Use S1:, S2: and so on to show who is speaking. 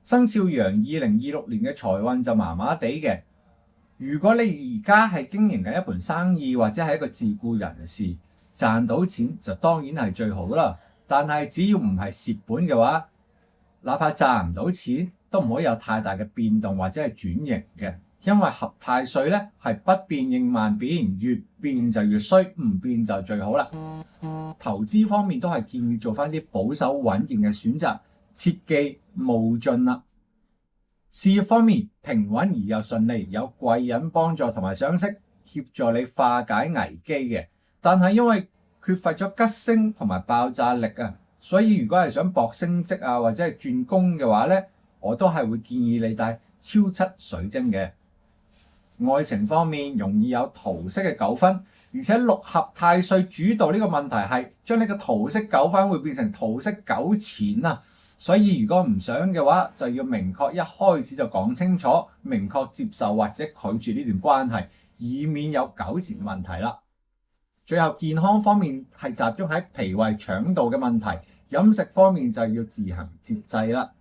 S1: 生肖羊2026年嘅財運就麻麻地嘅。如果你而家係經營緊一盤生意或者係一個自僱人士，賺到錢就當然係最好啦。但係只要唔係蝕本嘅話，哪怕賺唔到錢都唔可以有太大嘅變動或者係轉型嘅，因為合太歲咧係不變應萬變，越變就越衰，唔變就最好啦。投資方面都係建議做翻啲保守穩健嘅選擇，切忌冒進啦。事業方面平穩而又順利，有貴人幫助同埋賞識協助你化解危機嘅。但係因為缺乏咗吉星同埋爆炸力啊，所以如果係想搏升職啊或者係轉工嘅話咧，我都係會建議你帶超七水晶嘅。愛情方面容易有桃色嘅糾紛，而且六合太歲主導呢個問題係將呢個桃色糾紛會變成桃色糾纏啊。所以如果唔想嘅話，就要明確一開始就講清楚，明確接受或者拒絕呢段關係，以免有糾纏問題啦。最後健康方面係集中喺脾胃腸道嘅問題，飲食方面就要自行節制啦。